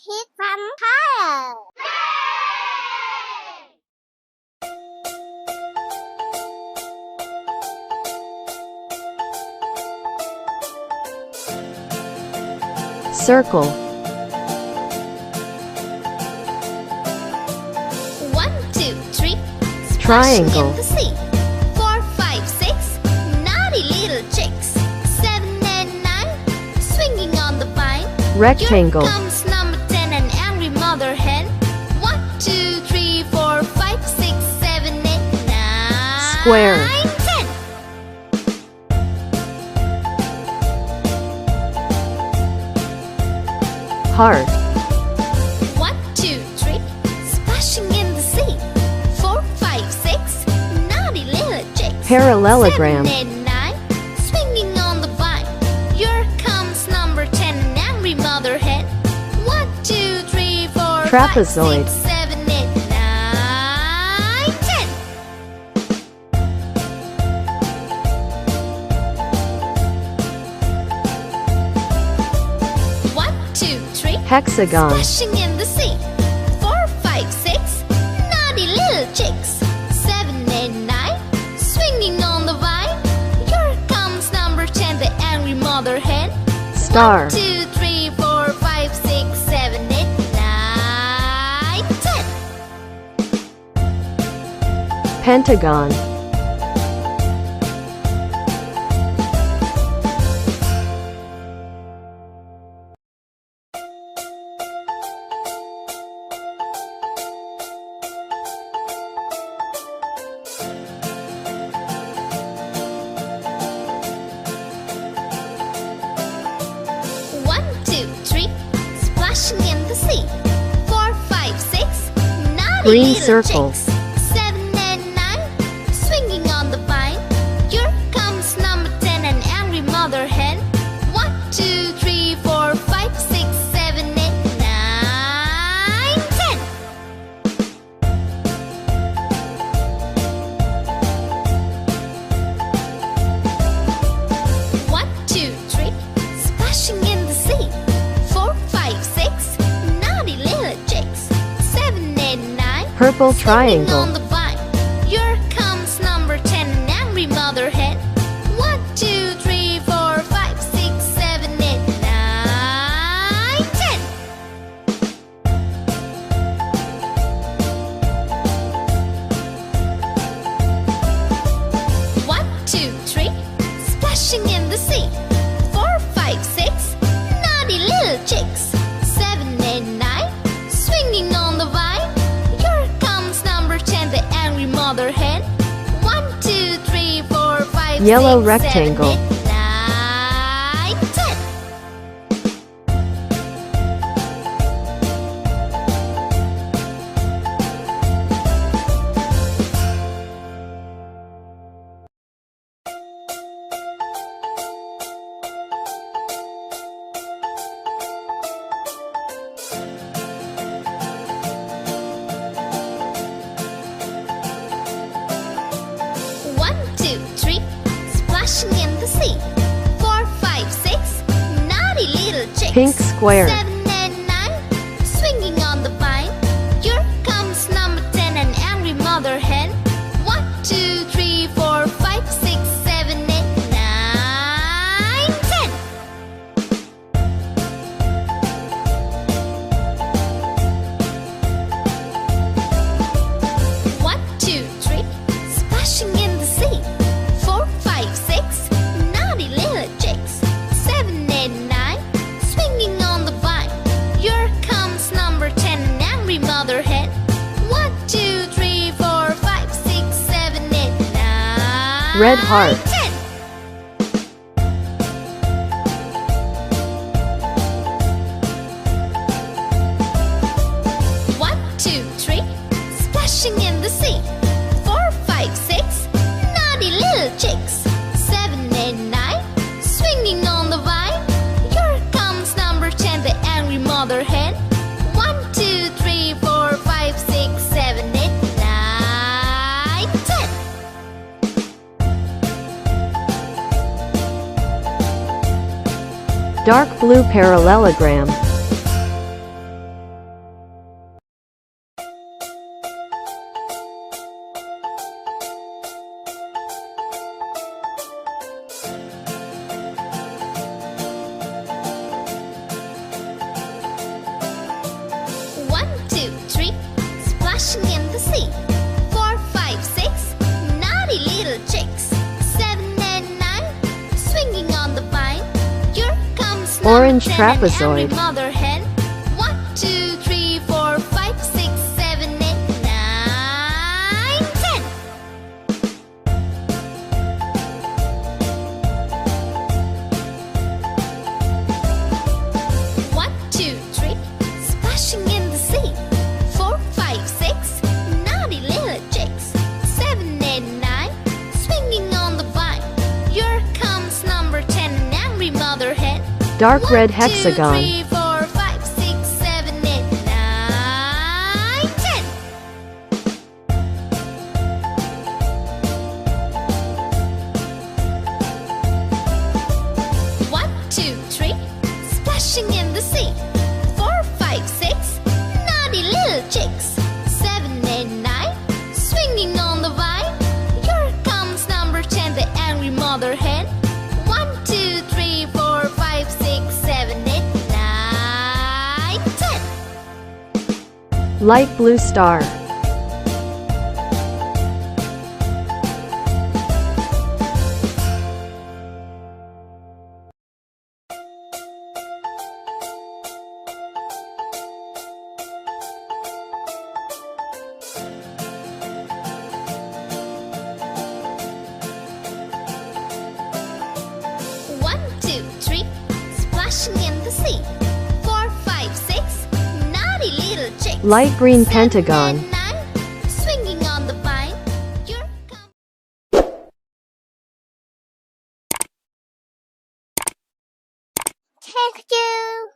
Hit from higher. Circle. 1, 2, 3. Triangle. In the sea. 4, 5, 6. Naughty little chicks. 7 and 9. Swinging on the vine. Rectangle. Here comes number 10, an angry mother hen. 1, 2, 3, 4, 5, 6, 7, 8, 9. Square. 10. Heart. 1, 2, 3. Splashing in the sea. 4, 5, 6. Naughty little chicks. Parallelogram. 7 and 9. Swinging on the vine. Here comes number 10, an angry mother hen. 1, 2, 3, 4, Trapezoid. 5, 6, 7, 8, 9, 10. One, two, three. Hexagon. Splashing in the sea. 4, 5, 6. Naughty little chicks. 7 and 9. Swinging on the vine. Here comes number 10, the angry mother hen. Star. 1, 2, 3, 4, 5, 6, 7, 8, 9, 10. Pentagon. One, two, three. Splashing in the sea. 4, 5, 6. Naughty Green little circle. chicks. 7 and 9. Swinging on the vine. Here comes number 10, an angry mother hen. 1, 2, 3, 4, 5, 6, 7, 8, 9, 10. One, two, three. Splashing in the sea. 4, 5, 6. Naughty little chicks. 7 and 9. Purple Swinging triangle. on the vine. Here comes number 10, an angry mother hen. 1, 2, 3, 4, 5, 6, 7, 8, 9, 10. One, two, three. Splashing in the sea. 4, 5, 6. Naughty little chicks. 7 and 9. Swinging on the vine. Here comes number 10, the angry mother hen. 1, 2, 3, 4, 5, Yellow 6, rectangle. 7, 8, 9, 10. One, two, three. Splashing in the sea. 4, 5, 6. Naughty little chicks. Pink square. 7 and 9. Swinging on the vine. Here comes number 10, an angry mother hen. 1, 2, 3, 4, 5, 6, 7, 8, 9, 10. One, two, three. Splashing in the sea. 4, 5, 6. Naughty little chicks. 7 and 9. Swinging on the vine. Here comes number 10, an angry mother hen. 1, 2, 3, 4, 5, 6, 7, 8, 9. Red heart. 10. One, two, three. Splashing in the sea. 4, 5, 6. Naughty little chicks. 7 and 9. Swinging on the vine. Here comes number 10, the angry mother hen. 1, 2, 3, 4, 5, 6, 7, 8, 9, 10. Dark blue parallelogram. Orange 10, an angry trapezoid. mother hen. 1, 2, 3, 4, 5, 6, 7, 8, 9, 10. One, two, three, splashing in the sea. 4, 5, 6, naughty little chicks. 7, 8, 9, swinging on the vine. Here comes number 10, an angry mother hen. Dark red 1, 2, hexagon. 3, 4, 5, 6, 7, 8, 9, 10. One, two, three, splashing in the sea. 4, 5, 6, naughty little chicks. 7, 8, 9, swinging on the vine. Here comes number 10, the angry mother hen. 1, 2, 3, 4, 5, 6, 7, 8, 9, 10. Light blue star. One, two, three, splashing in the sea. 4, 5, 6, naughty little chicks. Light green 7, pentagon. 8, 9, swinging on the vine. Here comes. Thank you.